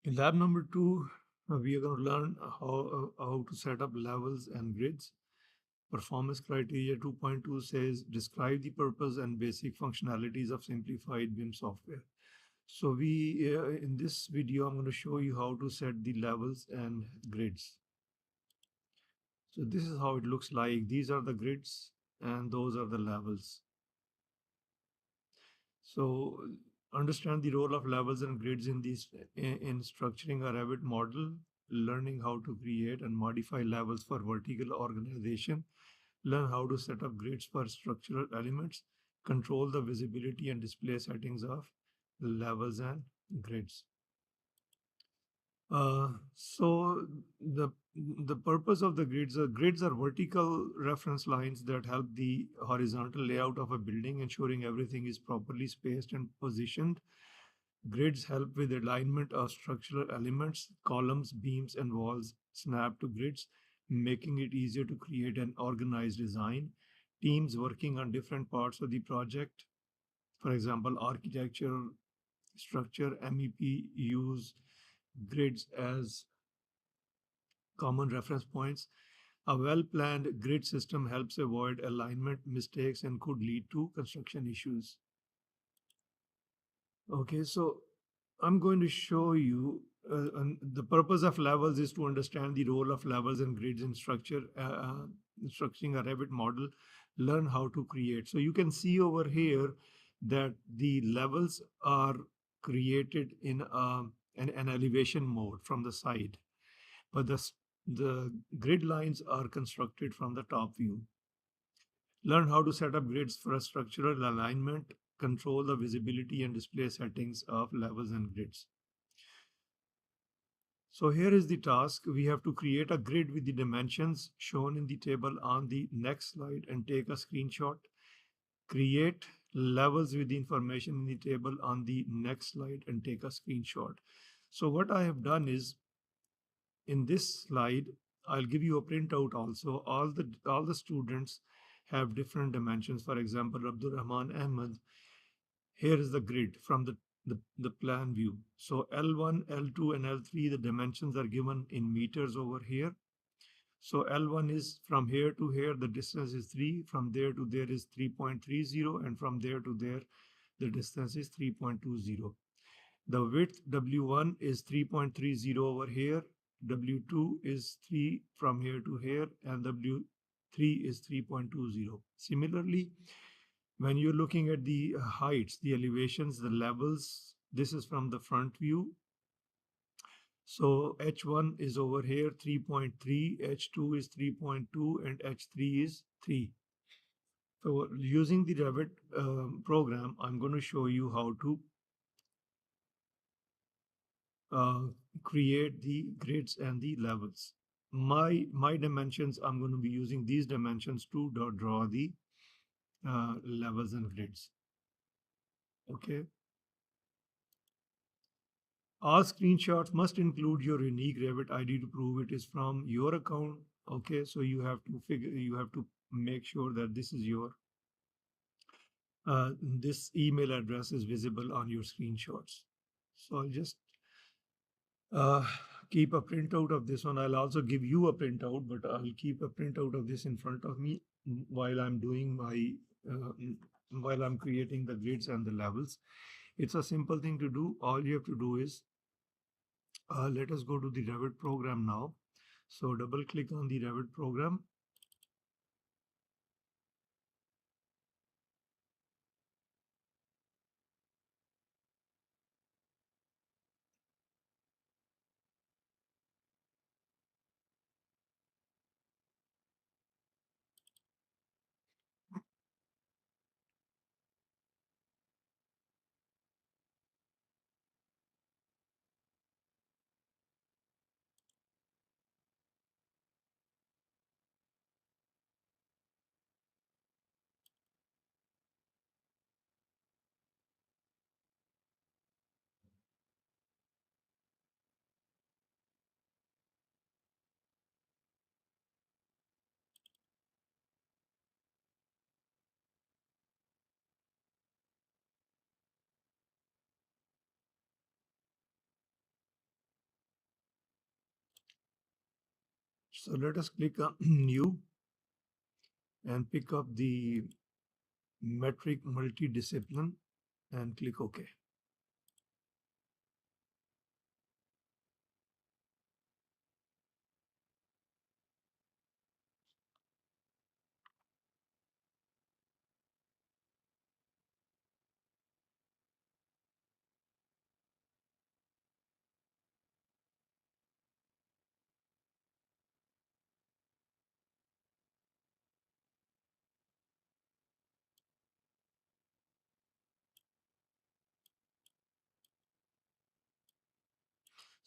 In lab number 2, we are going to learn how to set up levels and grids. Performance criteria 2.2 says describe the purpose and basic functionalities of simplified BIM software. So in this video, I'm going to show you how to set the levels and grids. So this is how it looks like. These are the grids and those are the levels. So understand the role of levels and grids in structuring a Revit model, learning how to create and modify levels for vertical organization, learn how to set up grids for structural elements, control the visibility and display settings of levels and grids. So the purpose of the grids are vertical reference lines that help the horizontal layout of a building, ensuring everything is properly spaced and positioned. Grids help with alignment of structural elements, columns, beams, and walls snap to grids, making it easier to create an organized design. Teams working on different parts of the project, for example, architecture, structure, MEP, use grids as common reference points. A well-planned grid system helps avoid alignment mistakes and could lead to construction issues. Okay, so I'm going to show you the purpose of levels is to understand the role of levels and grids in structuring a Revit model, learn how to create. So you can see over here that the levels are created in an elevation mode from the side, but the grid lines are constructed from the top view. Learn how to set up grids for a structural alignment, control the visibility and display settings of levels and grids. So here is the task. We have to create a grid with the dimensions shown in the table on the next slide and take a screenshot. Create levels with the information in the table on the next slide and take a screenshot. So what I have done is, in this slide, I'll give you a printout also. All the students have different dimensions. For example, Abdul Rahman Ahmed, here is the grid from the plan view. So L1, L2, and L3, the dimensions are given in meters over here. So L1 is from here to here, the distance is 3. From there to there is 3.30. And from there to there, the distance is 3.20. The width W1 is 3.30 over here. W2 is 3 from here to here, and W3 is 3.20. Similarly, when you're looking at the heights, the elevations, the levels, this is from the front view. So H1 is over here 3.3, H2 is 3.2, and H3 is 3. So using the Revit program, I'm going to show you how to uh, create the grids and the levels. My dimensions, I'm going to be using these dimensions to draw the levels and grids. Okay. All screenshots must include your unique Revit ID to prove it is from your account. Okay, so you have to make sure that this is your this email address is visible on your screenshots. So I'll just uh, keep a printout of this one. I'll also give you a printout, but I'll keep a printout of this in front of me while I'm doing my while I'm creating the grids and the levels. It's a simple thing to do. All you have to do is let us go to the Revit program now. So double click on the Revit program. So let us click on new and pick up the metric multidiscipline and click OK.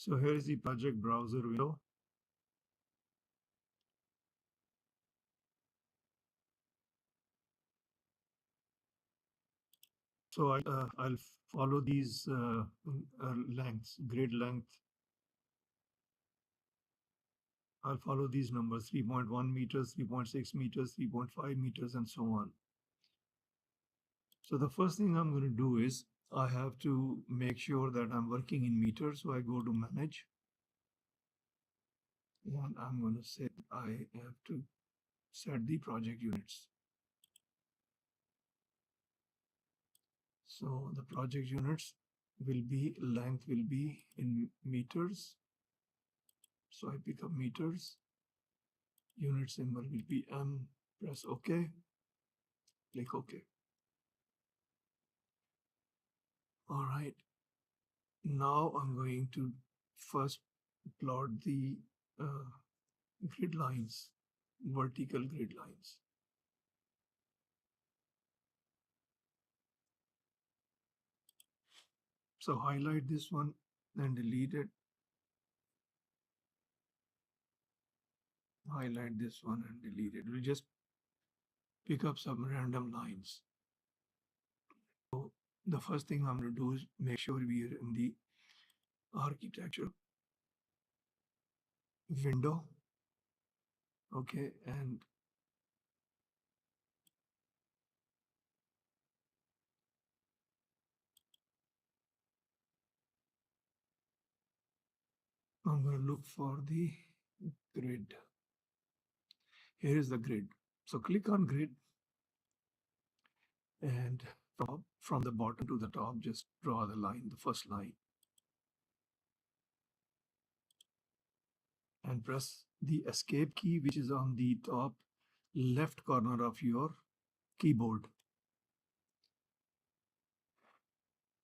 So here is the project browser window. So I'll follow these lengths, grid length. I'll follow these numbers, 3.1 meters, 3.6 meters, 3.5 meters, and so on. So the first thing I'm going to do is I have to make sure that I'm working in meters. So I go to manage. And I'm going to say I have to set the project units. So the project units will be, length will be in meters. So I pick up meters. Unit symbol will be M. Press OK. Click OK. All right. Now I'm going to first plot the grid lines, vertical grid lines. So highlight this one and delete it. Highlight this one and delete it. We'll just pick up some random lines. So the first thing I'm going to do is make sure we are in the architecture window. Okay, and I'm going to look for the grid. Here is the grid. So click on grid and from the bottom to the top, just draw the line, the first line. And press the escape key, which is on the top left corner of your keyboard.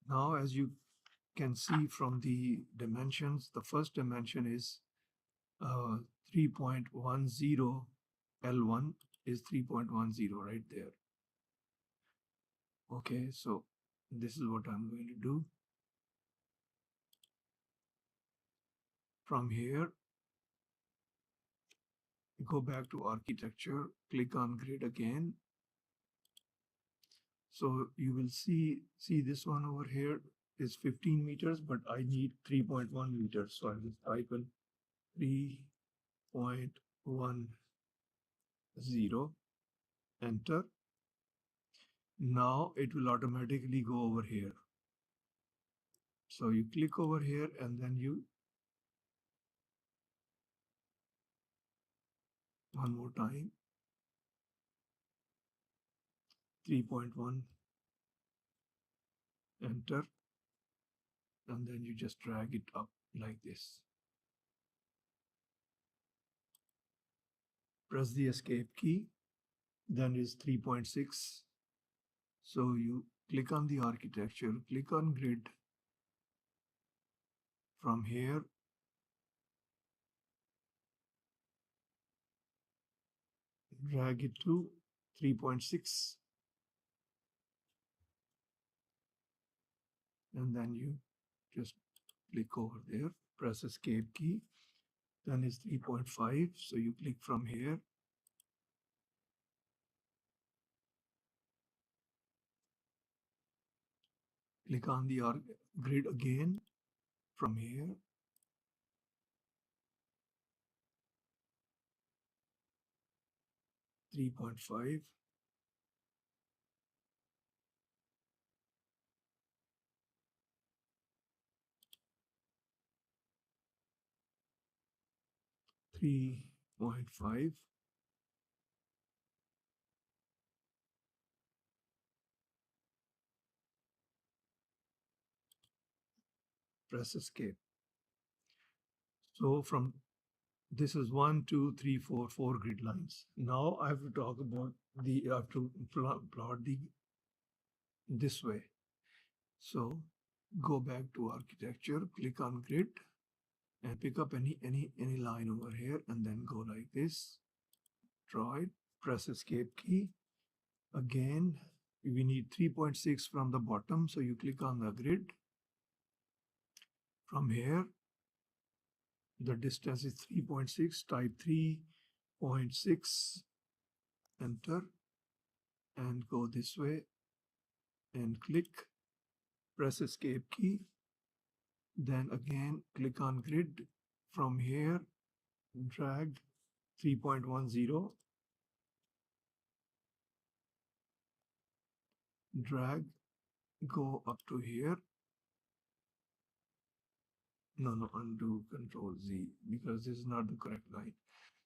Now, as you can see from the dimensions, the first dimension is 3.10. L1 is 3.10 right there. Okay, so this is what I'm going to do. From here, go back to architecture, click on grid again. So you will see this one over here is 15 meters, but I need 3.1 meters. So I will type in 3.10, enter. Now it will automatically go over here. So you click over here and then you, one more time, 3.1, enter, and then you just drag it up like this. Press the escape key, then is 3.6. So you click on the architecture, click on grid. From here, drag it to 3.6. And then you just click over there, press escape key, then is 3.5. So you click from here, click on the grid again from here, 3.5, 3.5. Press escape. So from this is 1, 2, 3, 4, 4 grid lines. Now I have to talk about I have to plot the this way. So go back to architecture, click on grid and pick up any line over here and then go like this. Draw it, press escape key. Again, we need 3.6 from the bottom. So you click on the grid. From here, the distance is 3.6, type 3.6, enter and go this way and click, press escape key. Then again, click on grid. From here, drag 3.10, drag, go up to here. No, undo, Control Z, because this is not the correct line.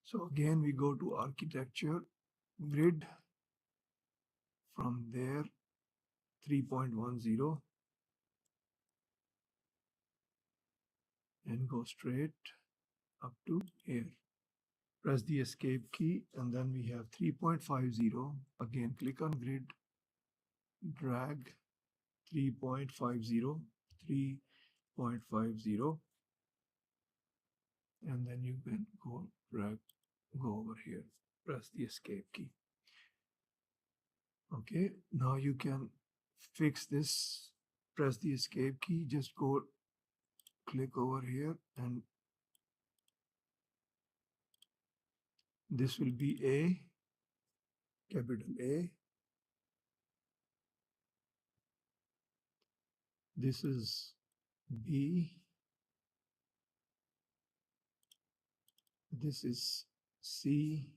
So again, we go to architecture, grid, from there, 3.10, and go straight up to here. Press the escape key, and then we have 3.50. Again, click on grid, drag 3.50, 3.50, and then you can go over here, press the escape key. Okay, now you can fix this, press the escape key, just go click over here, and this will be A, capital A. This is B. This is C.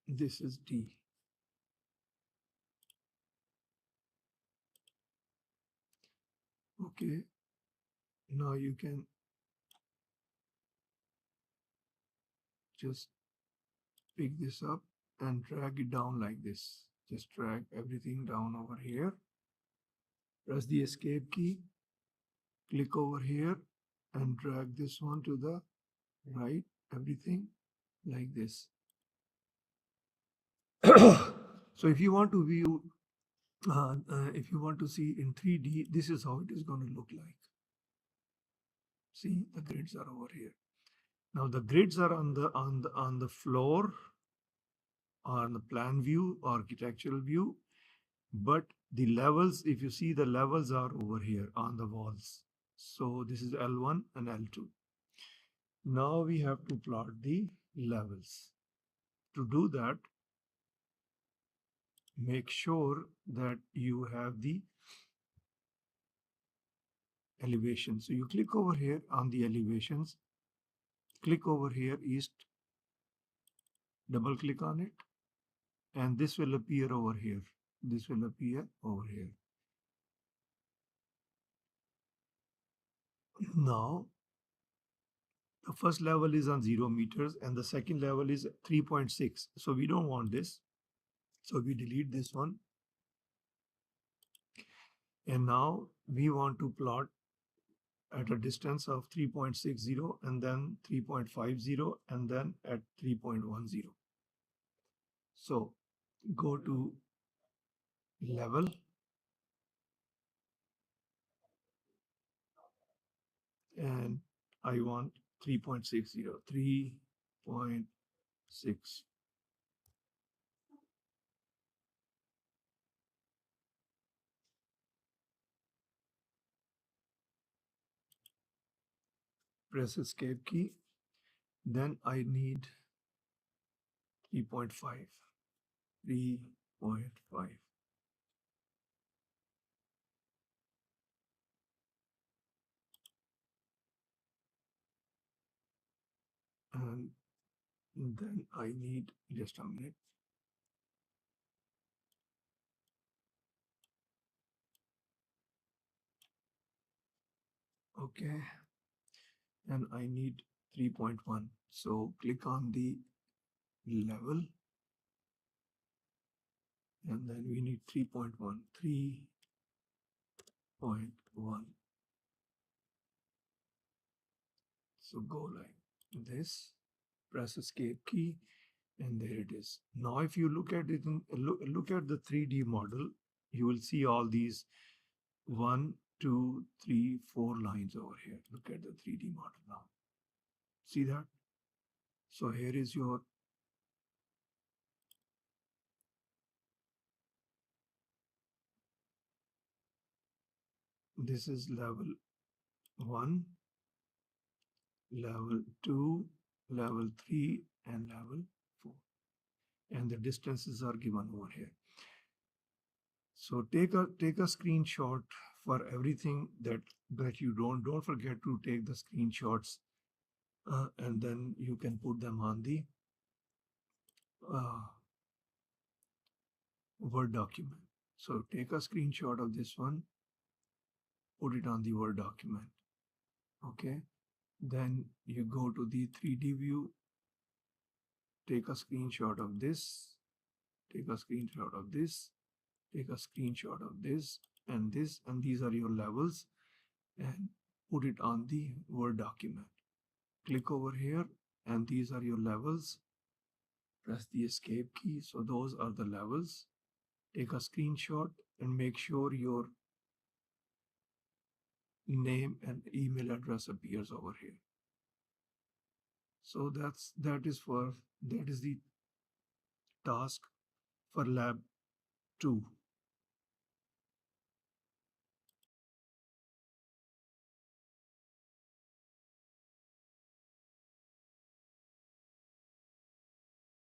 This is D. Okay, now you can just pick this up and drag it down like this. Just drag everything down over here. Press the escape key, click over here and drag this one to the right, everything like this. So if you want to view, if you want to see in 3D, this is how it is going to look like. See, the grids are over here. Now the grids are on the floor, on the plan view, architectural view, but the levels, if you see, the levels are over here on the walls. So this is L1 and L2. Now we have to plot the levels. To do that, make sure that you have the elevation. So you click over here on the elevations, click over here east, double click on it, and this will appear over here. This will appear over here. Now, the first level is on 0 meters and the second level is 3.6. So we don't want this. So we delete this one. And now we want to plot at a distance of 3.60 and then 3.50 and then at 3.10. So go to level, and I want 3.60, 3.6. Press escape key. Then I need 3.5, 3.5. And then I need just a minute. Okay. and I need 3.1. So click on the level, and then we need 3.1, 3.1. So go like this, press escape key, and there it is. Now if you look at it look at the 3D model, you will see all these 1, 2, 3, 4 lines over here. Look at the 3D model now. See that? So here is your this is level 1, level 2, level 3, and level 4. And the distances are given over here. So take a screenshot for everything that you don't forget to take the screenshots, and then you can put them on the uh, Word document. So take a screenshot of this one, put it on the Word document. Okay. Then you go to the 3D view, take a screenshot of this, take a screenshot of this, take a screenshot of this, and these are your levels, and put it on the Word document. Click over here, and these are your levels. Press the escape key. So those are the levels. Take a screenshot and make sure your name and email address appears over here. So that is the task for lab 2.